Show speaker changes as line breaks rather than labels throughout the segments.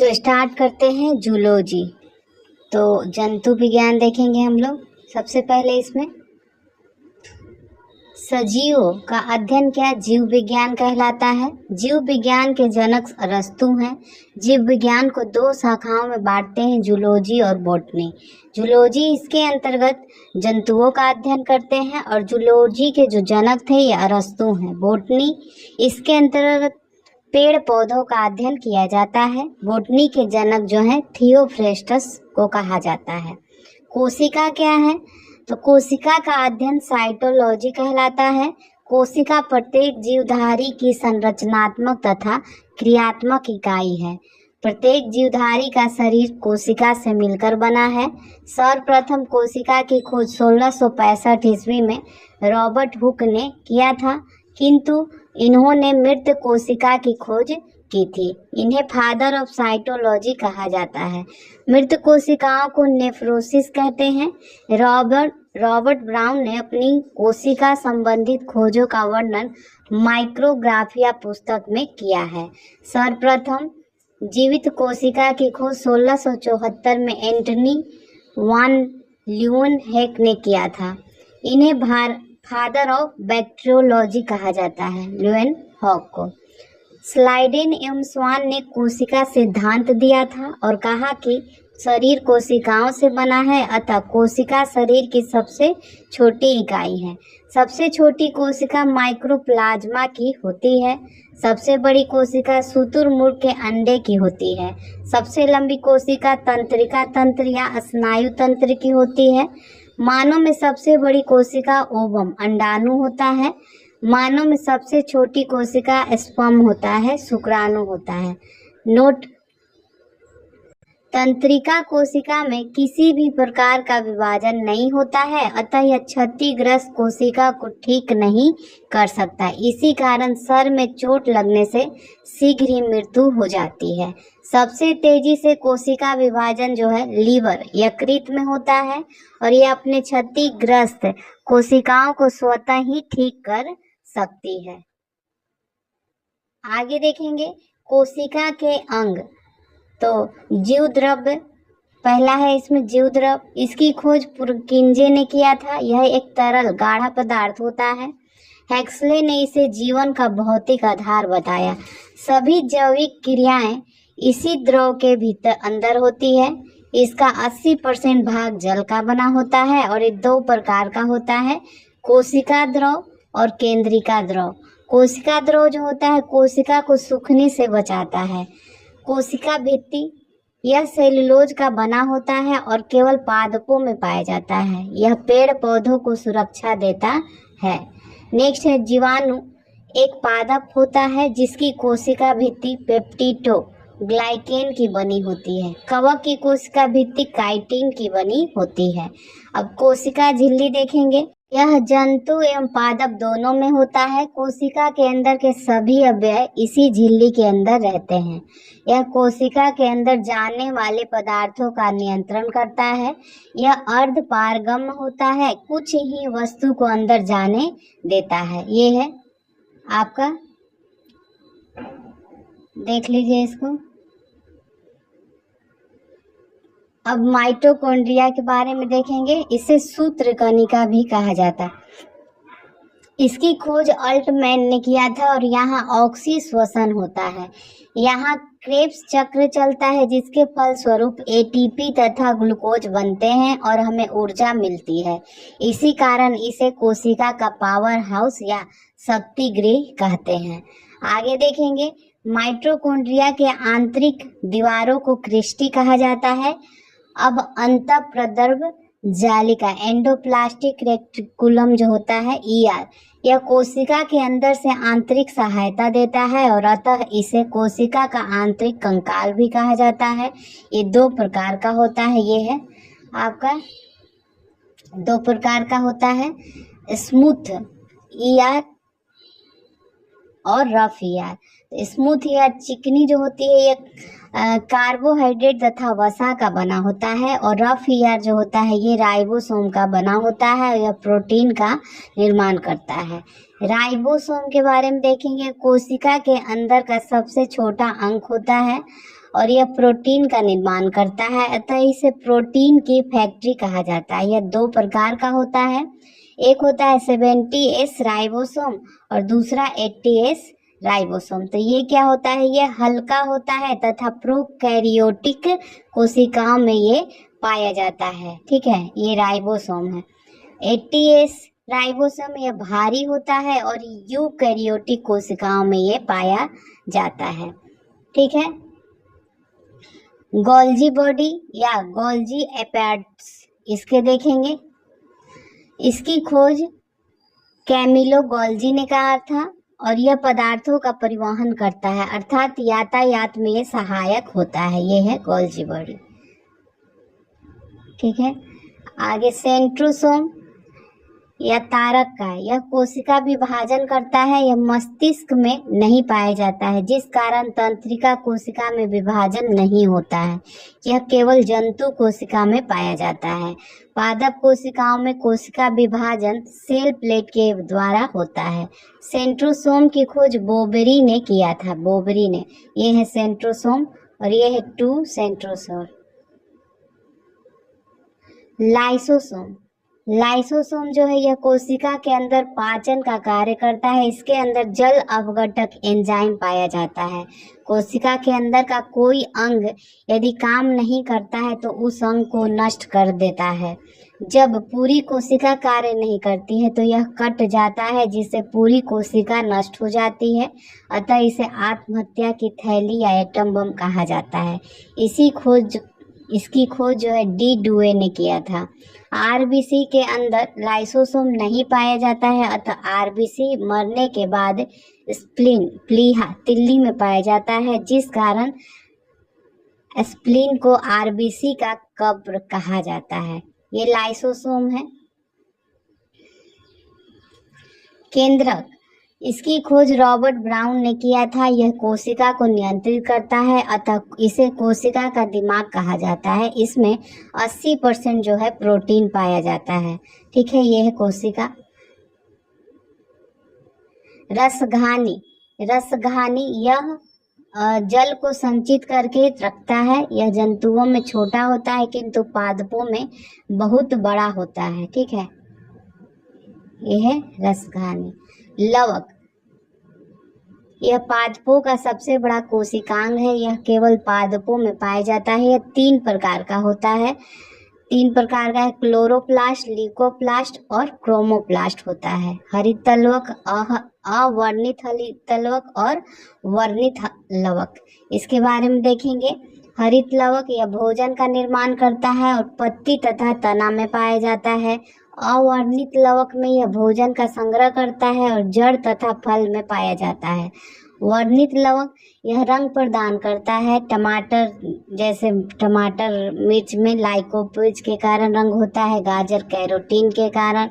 तो स्टार्ट करते हैं जूलॉजी। तो जंतु विज्ञान देखेंगे हम लोग। सबसे पहले इसमें सजीवों का अध्ययन क्या जीव विज्ञान कहलाता है। जीव विज्ञान के जनक अरस्तु हैं। जीव विज्ञान को दो शाखाओं में बांटते हैं, जूलॉजी और बॉटनी। जूलॉजी इसके अंतर्गत जंतुओं का अध्ययन करते हैं और जूलॉजी के जो जनक थे ये अरस्तु हैं। बॉटनी इसके अंतर्गत पेड़ पौधों का अध्ययन किया जाता है। बॉटनी के जनक जो हैं थियोफ्रेस्टस को कहा जाता है। कोशिका क्या है? तो कोशिका का अध्ययन साइटोलॉजी कहलाता है। कोशिका प्रत्येक जीवधारी की संरचनात्मक तथा क्रियात्मक इकाई है। प्रत्येक जीवधारी का शरीर कोशिका से मिलकर बना है। सर्वप्रथम कोशिका की खोज 1665 ईस्वी में रॉबर्ट हुक ने किया था, किंतु इन्होंने मृत कोशिका की खोज की थी। इन्हें फादर ऑफ साइटोलॉजी कहा जाता है। मृत कोशिकाओं को नेफ्रोसिस कहते हैं। रॉबर्ट ब्राउन ने अपनी कोशिका संबंधित खोजों का वर्णन माइक्रोग्राफिया पुस्तक में किया है। सर्वप्रथम जीवित कोशिका की खोज 1674 में एंटनी वान ल्यूवेनहॉक ने किया था। इन्हें फादर ऑफ बैक्टीरियोलॉजी कहा जाता है, ल्यूवेनहॉक को। स्लाइडेन एवं स्वान ने कोशिका सिद्धांत दिया था और कहा कि शरीर कोशिकाओं से बना है, अतः कोशिका शरीर की सबसे छोटी इकाई है। सबसे छोटी कोशिका माइक्रोप्लाज्मा की होती है। सबसे बड़ी कोशिका शुतुरमुर्ग के अंडे की होती है। सबसे लंबी कोशिका तंत्रिका तंत्र या स्नायु तंत्र की होती है। मानव में सबसे बड़ी कोशिका ओवम अंडाणु होता है। मानव में सबसे छोटी कोशिका स्पर्म होता है, शुक्राणु होता है। नोट: तंत्रिका कोशिका में किसी भी प्रकार का विभाजन नहीं होता है, अतः यह क्षतिग्रस्त कोशिका को ठीक नहीं कर सकता। इसी कारण सर में चोट लगने से शीघ्र ही मृत्यु हो जाती है। सबसे तेजी से कोशिका विभाजन जो है लीवर यकृत में होता है और यह अपने क्षतिग्रस्त कोशिकाओं को स्वतः ही ठीक कर सकती है। आगे देखेंगे कोशिका के अंग। तो जीव द्रव्य पहला है, इसमें जीव द्रव्य। इसकी खोज पुरकिंजे ने किया था। यह एक तरल गाढ़ा पदार्थ होता है। हेक्सले ने इसे जीवन का भौतिक आधार बताया। सभी जैविक क्रियाएं इसी द्रव के भीतर अंदर होती है। इसका 80% भाग जल का बना होता है और ये दो प्रकार का होता है, कोशिका द्रव और केंद्रिका द्रव। कोशिका द्रव जो होता है कोशिका को सूखने से बचाता है। कोशिका भित्ति यह सेलुलोज का बना होता है और केवल पादपों में पाया जाता है। यह पेड़ पौधों को सुरक्षा देता है। नेक्स्ट है जीवाणु। एक पादप होता है जिसकी कोशिका भित्ति पेप्टिडो ग्लाइकेन की बनी होती है। कवक की कोशिका भित्ति काइटिन की बनी होती है। अब कोशिका झिल्ली देखेंगे। यह जंतु एवं पादप दोनों में होता है। कोशिका के अंदर के सभी अवयव इसी झिल्ली के अंदर रहते हैं। यह कोशिका के अंदर जाने वाले पदार्थों का नियंत्रण करता है। यह अर्ध पारगम्य होता है, कुछ ही वस्तु को अंदर जाने देता है। ये है आपका, देख लीजिए इसको। अब माइटोकॉन्ड्रिया के बारे में देखेंगे। इसे सूत्रकणिका भी कहा जाता है। इसकी खोज अल्टमैन ने किया था और यहाँ ऑक्सी श्वसन होता है। यहाँ क्रेब्स चक्र चलता है जिसके फलस्वरूप एटीपी तथा ग्लूकोज बनते हैं और हमें ऊर्जा मिलती है। इसी कारण इसे कोशिका का पावर हाउस या शक्ति गृह कहते हैं। आगे देखेंगे माइटोकॉन्ड्रिया के आंतरिक दीवारों को क्रिस्टी कहा जाता है। अब अंतःप्रद्रव जालिका एंडोप्लास्टिक रेटिकुलम जो होता है ईआर, यह कोशिका के अंदर से आंतरिक सहायता देता है और अतः इसे कोशिका का आंतरिक कंकाल भी कहा जाता है। ये दो प्रकार का होता है। ये है आपका दो प्रकार का होता है, स्मूथ ईआर और रफ ईआर। स्मूथ ईआर चिकनी जो होती है ये कार्बोहाइड्रेट तथा वसा का बना होता है और रफ ईआर जो होता है ये राइबोसोम का बना होता है और यह प्रोटीन का निर्माण करता है। राइबोसोम के बारे में देखेंगे। कोशिका के अंदर का सबसे छोटा अंग होता है और यह प्रोटीन का निर्माण करता है, अतः इसे प्रोटीन की फैक्ट्री कहा जाता है। यह दो प्रकार का होता है, एक होता है 70S राइबोसोम और दूसरा 80S राइबोसोम। तो ये क्या होता है, ये हल्का होता है तथा प्रोकैरियोटिक कोशिकाओं में ये पाया जाता है। ठीक है, ये राइबोसोम है। 80S राइबोसोम यह भारी होता है और यूकैरियोटिक कोशिकाओं में ये पाया जाता है। ठीक है, गोल्जी बॉडी या गोल्जी एपैरेटस, इसके देखेंगे। इसकी खोज कैमिलो गोल्जी ने कहा था और यह पदार्थों का परिवहन करता है, अर्थात यातायात में ये सहायक होता है। ये है गोल्जी बॉडी। ठीक है, आगे सेंट्रोसोम या तारक का है, यह कोशिका विभाजन करता है। यह मस्तिष्क में नहीं पाया जाता है, जिस कारण तंत्रिका कोशिका में विभाजन नहीं होता है। यह केवल जंतु कोशिका में पाया जाता है। पादप कोशिकाओं में कोशिका विभाजन सेल प्लेट के द्वारा होता है। सेंट्रोसोम की खोज बोबेरी ने किया था, बोबेरी ने। ये है सेंट्रोसोम और ये है 2 सेंट्रोसोम। लाइसोसोम, लाइसोसोम जो है यह कोशिका के अंदर पाचन का कार्य करता है। इसके अंदर जल अपघटक एंजाइम पाया जाता है। कोशिका के अंदर का कोई अंग यदि काम नहीं करता है तो उस अंग को नष्ट कर देता है। जब पूरी कोशिका कार्य नहीं करती है तो यह कट जाता है, जिससे पूरी कोशिका नष्ट हो जाती है। अतः इसे आत्महत्या की थैली या एटम बम कहा जाता है। इसकी खोज जो है डी डुए ने किया था। आरबीसी के अंदर लाइसोसोम नहीं पाया जाता है, अतः आरबीसी मरने के बाद स्प्लीन, प्लीहा, तिल्ली में पाया जाता है, जिस कारण स्प्लीन को आरबीसी का कब्र कहा जाता है। ये लाइसोसोम है। केंद्रक, इसकी खोज रॉबर्ट ब्राउन ने किया था। यह कोशिका को नियंत्रित करता है, अतः इसे कोशिका का दिमाग कहा जाता है। इसमें 80% जो है प्रोटीन पाया जाता है। ठीक है, यह है कोशिका। रसघानी, रसघानी यह जल को संचित करके रखता है। यह जंतुओं में छोटा होता है किंतु पादपों में बहुत बड़ा होता है। ठीक है, यह है रसघानी। लवक, यह पादपों का सबसे बड़ा कोशिकांग है। यह केवल पादपों में पाया जाता है। यह 3 प्रकार का होता है। 3 प्रकार का है, क्लोरोप्लास्ट, ल्यूकोप्लास्ट और क्रोमोप्लास्ट होता है। हरित तलवक, अवर्णित हरित तलवक और वर्णित लवक। इसके बारे में देखेंगे। हरित लवक यह भोजन का निर्माण करता है और पत्ती तथा तना में पाया जाता है। अवर्णित लवक में यह भोजन का संग्रह करता है और जड़ तथा फल में पाया जाता है। वर्णित लवक यह रंग प्रदान करता है। टमाटर, जैसे टमाटर मिर्च में लाइकोपीज के कारण रंग होता है, गाजर कैरोटीन के कारण,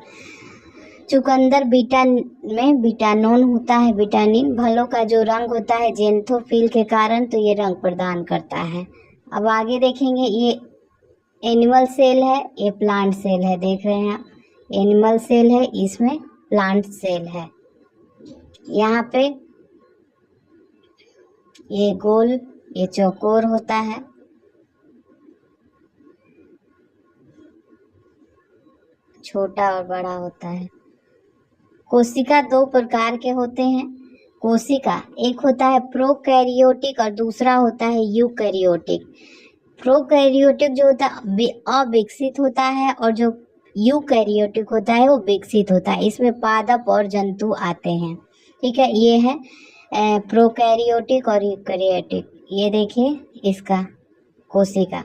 चुकंदर बीटा में बीटानोन होता है, विटामिन। फलों का जो रंग होता है जेंथोफिल के कारण, तो ये रंग प्रदान करता है। अब आगे देखेंगे, ये एनिमल सेल है, ये प्लांट सेल है। देख रहे हैं आप, एनिमल सेल है, इसमें प्लांट सेल है। यहाँ पे ये गोल, ये चौकोर होता है। छोटा और बड़ा होता है। कोशिका 2 प्रकार के होते हैं। कोशिका एक होता है प्रोकैरियोटिक और दूसरा होता है यूकैरियोटिक। प्रोकैरियोटिक जो होता है अविकसित होता है और जो यूकैरियोटिक होता है वो विकसित होता है। इसमें पादप और जंतु आते हैं। ठीक है, ये है प्रोकैरियोटिक और यूकैरियोटिक। ये देखिए इसका कोशिका।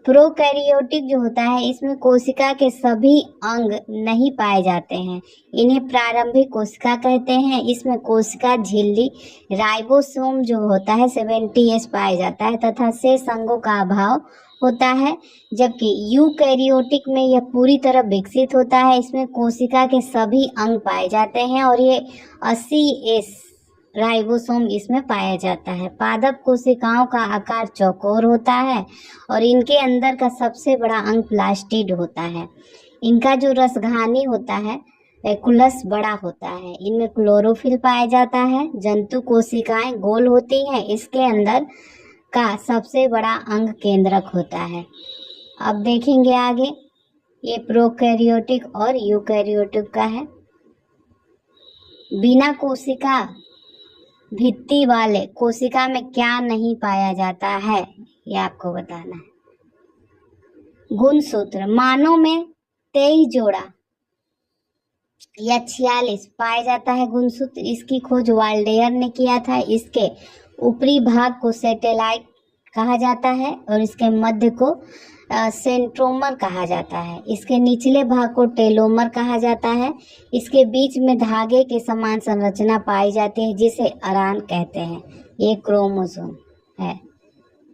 प्रोकैरियोटिक जो होता है इसमें कोशिका के सभी अंग नहीं पाए जाते हैं, इन्हें प्रारंभिक कोशिका कहते हैं। इसमें कोशिका झिल्ली राइबोसोम जो होता है 70S पाया जाता है तथा शेष अंगों का अभाव होता है, जबकि यूकैरियोटिक में यह पूरी तरह विकसित होता है। इसमें कोशिका के सभी अंग पाए जाते हैं और ये 80S राइबोसोम इसमें पाया जाता है। पादप कोशिकाओं का आकार चौकोर होता है और इनके अंदर का सबसे बड़ा अंग प्लास्टिड होता है। इनका जो रसघानी होता है वैकुलस बड़ा होता है। इनमें क्लोरोफिल पाया जाता है। जंतु कोशिकाएं गोल होती हैं। इसके अंदर का सबसे बड़ा अंग केंद्रक होता है। अब देखेंगे आगे, ये प्रोकैरियोटिक और यूकैरियोटिक का है। बिना कोशिका भित्ति वाले कोशिका में क्या नहीं पाया जाता है, ये आपको बताना है। गुणसूत्र, मानव में 23 जोड़ा या 46 पाया जाता है गुणसूत्र। इसकी खोज वाल्डेयर ने किया था। इसके ऊपरी भाग को सैटेलाइट कहा जाता है और इसके मध्य को सेंट्रोमर कहा जाता है। इसके निचले भाग को टेलोमर कहा जाता है। इसके बीच में धागे के समान संरचना पाई जाती है जिसे अरान कहते हैं। ये क्रोमोसोम है,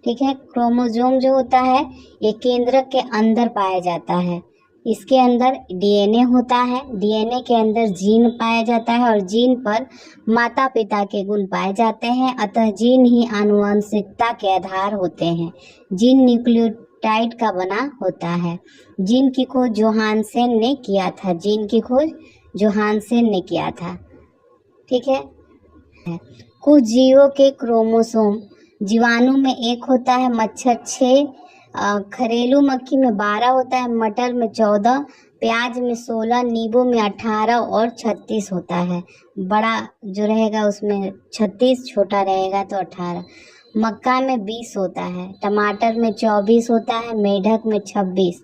ठीक है। क्रोमोसोम जो होता है ये केंद्रक के अंदर पाया जाता है। इसके अंदर डीएनए होता है। डीएनए के अंदर जीन पाया जाता है और जीन पर माता पिता के गुण पाए जाते हैं। अतः जीन ही आनुवंशिकता के आधार होते हैं। जीन न्यूक्लियोटाइड का बना होता है। जीन की खोज जोहानसेन ने किया था। जीन की खोज जोहानसेन ने किया था, ठीक है। कुछ जीवों के क्रोमोसोम जीवाणु में 1 होता है, मच्छर 6, घरेलू मक्खी में 12 होता है, मटर में 14, प्याज में 16, नींबू में 18 और 36 होता है। बड़ा जो रहेगा उसमें 36, छोटा रहेगा तो 18। मक्का में 20 होता है, टमाटर में 24 होता है, मेढक में 26,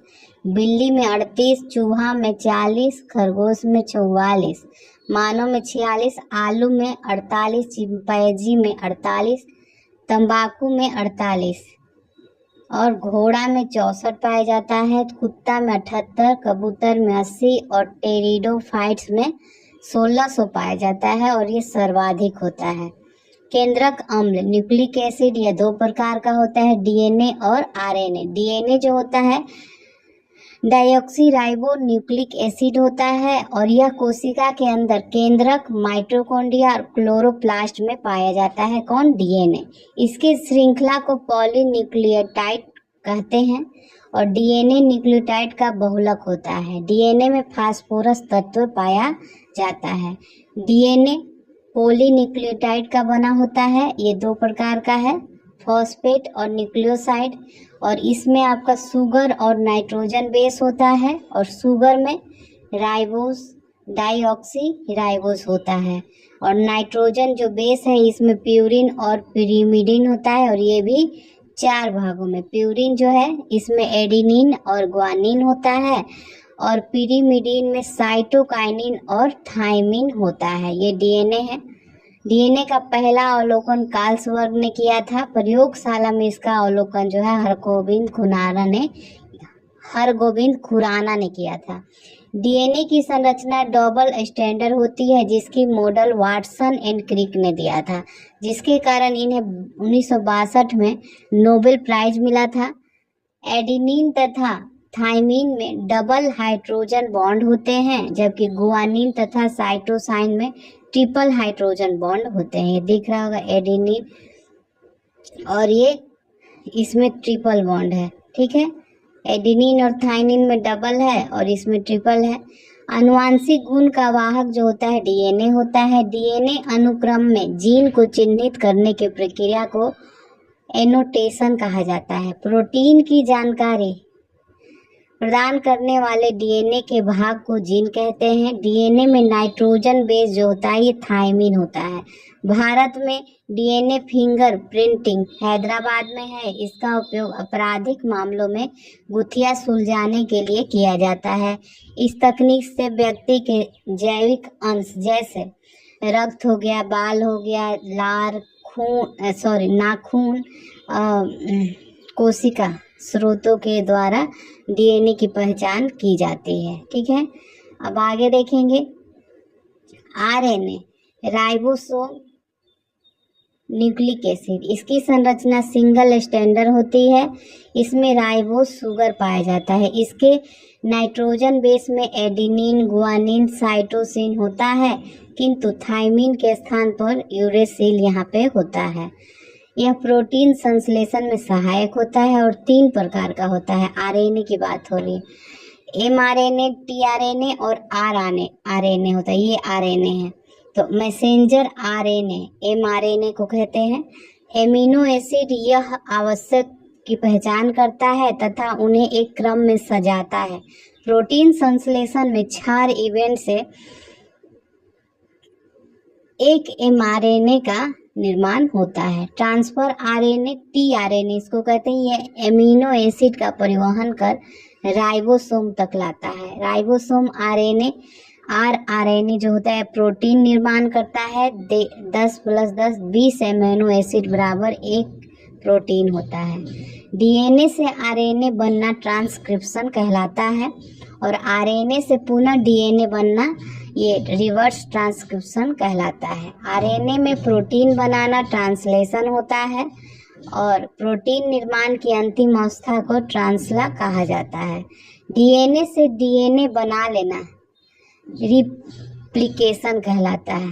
बिल्ली में 38, चूहा में 40, खरगोश में 44, मानव में 46, आलू में 48, चिंपैंजी में 48, तंबाकू में 48 और घोड़ा में 64 पाया जाता है। कुत्ता में 78, कबूतर में 80 और टेरिडोफाइट्स में 1600 पाया जाता है और ये सर्वाधिक होता है। केंद्रक अम्ल न्यूक्लिक एसिड यह 2 प्रकार का होता है, डीएनए और आरएनए। डीएनए जो होता है डाइऑक्सी न्यूक्लिक एसिड होता है और यह कोशिका के अंदर केंद्रक, माइटोकॉन्ड्रिया और क्लोरोप्लास्ट में पाया जाता है। कौन? डीएनए। इसके श्रृंखला को पॉलीन्यूक्लियोटाइड कहते हैं और डीएनए न्यूक्लियोटाइड का बहुलक होता है। डीएनए में फास्फोरस तत्व पाया जाता है। डीएनए पॉलीन्यूक्लियोटाइड का बना होता है। ये 2 प्रकार का है, फॉस्फेट और न्यूक्लियोसाइड, और इसमें आपका शुगर और नाइट्रोजन बेस होता है और शुगर में राइबोस, डाइऑक्सी राइबोस होता है और नाइट्रोजन जो बेस है इसमें प्यूरिन और पिरिमिडिन होता है और ये भी 4 भागों में। प्यूरिन जो है इसमें एडेनिन और ग्वानिन होता है और पिरिमिडिन में साइटोकाइनिन और थायमिन होता है। ये डीएनए है। डीएनए का पहला अवलोकन कार्लसबर्ग ने किया था। प्रयोगशाला में इसका अवलोकन जो है हरगोबिंद खुराना ने किया था। डीएनए की संरचना डबल स्टैंडर्ड होती है जिसकी मॉडल वाटसन एंड क्रिक ने दिया था, जिसके कारण इन्हें 1962 में नोबेल प्राइज मिला था। एडेनिन तथा थायमिन में डबल हाइड्रोजन बॉन्ड होते हैं जबकि गुआनिन तथा साइटोसाइन में ट्रिपल हाइड्रोजन बॉन्ड होते हैं। ये दिख रहा होगा एडेनिन और ये इसमें ट्रिपल बॉन्ड है, ठीक है। एडेनिन और थायमिन में डबल है और इसमें ट्रिपल है। आनुवांशिक गुण का वाहक जो होता है डीएनए होता है। डीएनए अनुक्रम में जीन को चिन्हित करने की प्रक्रिया को एनोटेशन कहा जाता है। प्रोटीन की जानकारी प्रदान करने वाले डीएनए के भाग को जीन कहते हैं। डीएनए में नाइट्रोजन बेस जो होता है ये थायमिन होता है। भारत में डीएनए फिंगर प्रिंटिंग हैदराबाद में है। इसका उपयोग आपराधिक मामलों में गुथिया सुलझाने के लिए किया जाता है। इस तकनीक से व्यक्ति के जैविक अंश जैसे रक्त हो गया, बाल हो गया, लार, नाखून, कोशिका स्रोतों के द्वारा डीएनए की पहचान की जाती है, ठीक है। अब आगे देखेंगे आरएनए, राइबोसोम न्यूक्लिक एसिड। इसकी संरचना सिंगल स्टैंडर्ड होती है। इसमें राइबोस शुगर पाया जाता है। इसके नाइट्रोजन बेस में एडेनिन, गुआनिन, साइटोसिन होता है किंतु थायमिन के स्थान पर यूरेसिल यहाँ पे होता है। यह प्रोटीन संश्लेषण में सहायक होता है और 3 प्रकार का होता है। आरएनए की बात हो रही है, एमआरएनए, टीआरएनए और आरएनए होता है। ये आरएनए है। तो मैसेंजर आरएनए एमआरएनए को कहते हैं। एमिनो एसिड यह आवश्यक की पहचान करता है तथा उन्हें एक क्रम में सजाता है। प्रोटीन संश्लेषण में क्षार इवेंट से एक mRNA का निर्माण होता है। ट्रांसफर आरएनए tRNA इसको कहते हैं, यह एमिनो एसिड का परिवहन कर राइबोसोम तक लाता है। राइबोसोम आरएनए जो होता है प्रोटीन निर्माण करता है। 10 + 10 20 एमिनो एसिड बराबर एक प्रोटीन होता है। डीएनए से आरएनए बनना ट्रांसक्रिप्शन कहलाता है और आरएनए से पुनः डीएनए बनना ये रिवर्स ट्रांसक्रिप्शन कहलाता है। आरएनए में प्रोटीन बनाना ट्रांसलेशन होता है और प्रोटीन निर्माण की अंतिम अवस्था को ट्रांसला कहा जाता है। डीएनए से डीएनए बना लेना रिप्लिकेशन कहलाता है।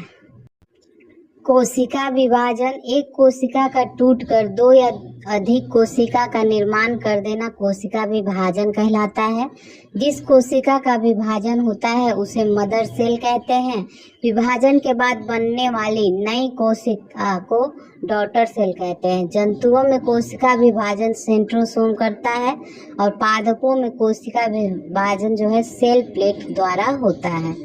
कोशिका विभाजन, एक कोशिका का टूटकर 2 या अधिक कोशिका का निर्माण कर देना कोशिका विभाजन कहलाता है। जिस कोशिका का विभाजन होता है उसे मदर सेल कहते हैं। विभाजन के बाद बनने वाली नई कोशिका को डॉटर सेल कहते हैं। जंतुओं में कोशिका विभाजन सेंट्रोसोम करता है और पादपों में कोशिका विभाजन जो है सेल प्लेट द्वारा होता है।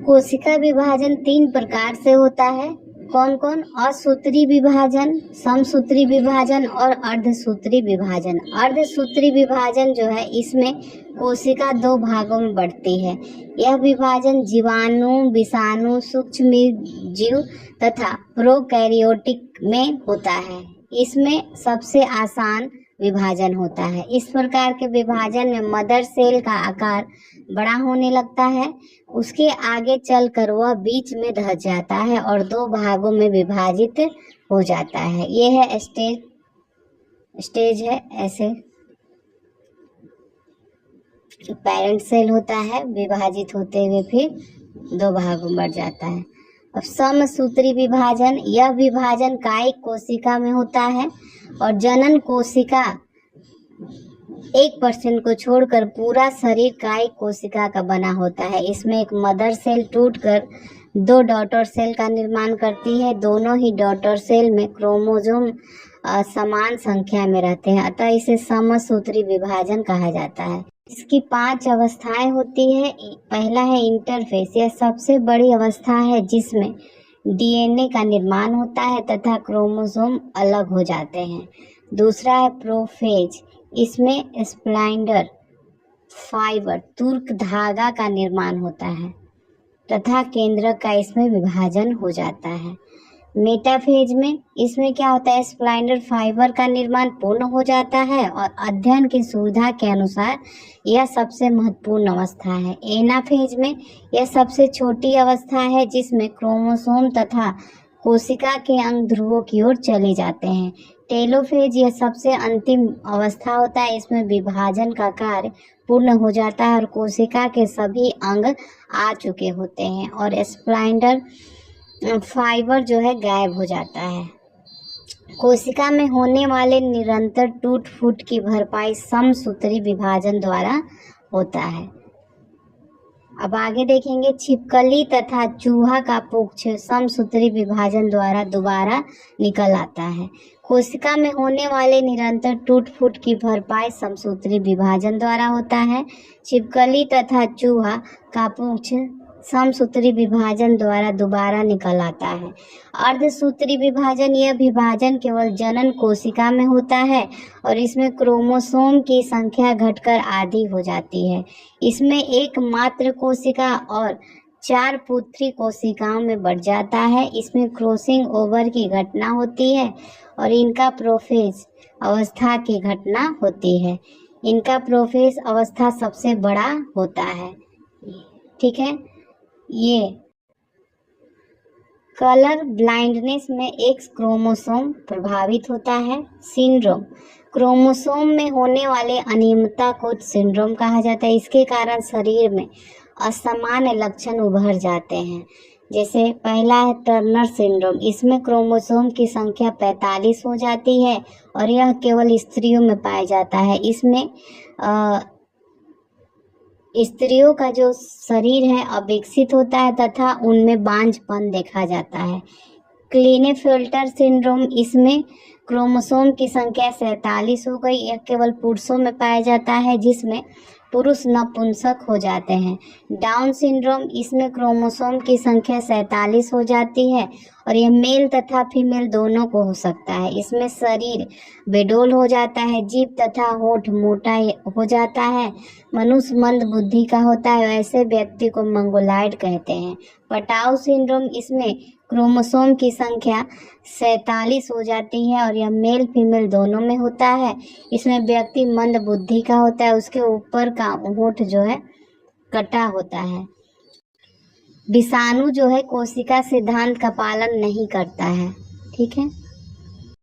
कोशिका विभाजन 3 प्रकार से होता है। कौन कौन? असूत्री विभाजन, समसूत्री विभाजन और अर्धसूत्री विभाजन। अर्धसूत्री विभाजन जो है इसमें कोशिका 2 भागों में बढ़ती है। यह विभाजन जीवाणु, विषाणु, सूक्ष्म जीव तथा प्रोकैरियोटिक में होता है। इसमें सबसे आसान विभाजन होता है। इस प्रकार के विभाजन में मदर सेल का आकार बड़ा होने लगता है। उसके आगे चलकर वह बीच में रह जाता है और 2 भागों में विभाजित हो जाता है। यह है स्टेज है ऐसे पेरेंट सेल होता है, विभाजित होते हुए फिर 2 भागों में बढ़ जाता है। अब समसूत्री विभाजन, यह विभाजन कायिक कोशिका में होता है और जनन कोशिका 1% को छोड़कर पूरा शरीर कायिक कोशिका का बना होता है। इसमें एक मदर सेल टूटकर 2 डॉटर सेल का निर्माण करती है। दोनों ही डॉटर सेल में क्रोमोसोम समान संख्या में रहते हैं, अतः इसे समसूत्री विभाजन कहा जाता है। इसकी 5 अवस्थाएं होती है। पहला है इंटरफेस, यह सबसे बड़ी अवस्था है जिसमें डीएनए का निर्माण होता है तथा क्रोमोसोम अलग हो जाते हैं। दूसरा है प्रोफेज, इसमें स्प्लाइंडर फाइबर तुर्क धागा का निर्माण होता है तथा केंद्रक का इसमें विभाजन हो जाता है। मेटाफेज में इसमें क्या होता है, स्प्लाइंडर फाइबर का निर्माण पूर्ण हो जाता है और अध्ययन की सुविधा के अनुसार यह सबसे महत्वपूर्ण अवस्था है। एनाफेज में यह सबसे छोटी अवस्था है जिसमें क्रोमोसोम तथा कोशिका के अंग ध्रुवों की ओर चले जाते हैं। टेलोफेज यह सबसे अंतिम अवस्था होता है, इसमें विभाजन का कार्य पूर्ण हो जाता है और कोशिका के सभी अंग आ चुके होते हैं और स्प्लाइंडर फाइबर जो है गायब हो जाता है। कोशिका में होने वाले निरंतर टूट फूट की भरपाई समसूत्री विभाजन द्वारा होता है। अब आगे देखेंगे, छिपकली तथा चूहा का पुच्छ समसूत्री विभाजन द्वारा दोबारा निकल आता है। कोशिका में होने वाले निरंतर टूट फूट की भरपाई समसूत्री विभाजन द्वारा होता है। छिपकली तथा चूहा का पुच्छ समसूत्री विभाजन द्वारा दोबारा निकल आता है। अर्धसूत्री विभाजन, यह विभाजन केवल जनन कोशिका में होता है और इसमें क्रोमोसोम की संख्या घटकर आधी हो जाती है। इसमें एक मात्र कोशिका और 4 पुत्री कोशिकाओं में बढ़ जाता है। इसमें क्रॉसिंग ओवर की घटना होती है और इनका प्रोफेज अवस्था की घटना होती है। इनका प्रोफेज अवस्था सबसे बड़ा होता है। ठीक है, ये कलर ब्लाइंडनेस में एक्स क्रोमोसोम प्रभावित होता है। सिंड्रोम, क्रोमोसोम में होने वाले अनियमितता को सिंड्रोम कहा जाता है। इसके कारण शरीर में असामान्य लक्षण उभर जाते हैं। जैसे पहला है टर्नर सिंड्रोम, इसमें क्रोमोसोम की संख्या 45 हो जाती है और यह केवल स्त्रियों में पाया जाता है। इसमें स्त्रियों का जो शरीर है अविकसित होता है तथा उनमें बांझपन देखा जाता है। क्लीनेफेल्टर सिंड्रोम, इसमें क्रोमोसोम की संख्या 47 हो गई। यह केवल पुरुषों में पाया जाता है, जिसमें पुरुष नपुंसक हो जाते हैं। डाउन सिंड्रोम, इसमें क्रोमोसोम की संख्या 47 हो जाती है और यह मेल तथा फीमेल दोनों को हो सकता है। इसमें शरीर बेडोल हो जाता है, जीभ तथा होठ मोटा हो जाता है। मनुष्य मंद बुद्धि का होता है, ऐसे व्यक्ति को मंगोलायड कहते हैं। पटाउ सिंड्रोम, इसमें क्रोमोसोम की संख्या 47 हो जाती है और यह मेल फीमेल दोनों में होता है। इसमें व्यक्ति मंद बुद्धि का होता है, उसके ऊपर का होंठ जो है कटा होता है। विषाणु जो है कोशिका सिद्धांत का पालन नहीं करता है। ठीक है।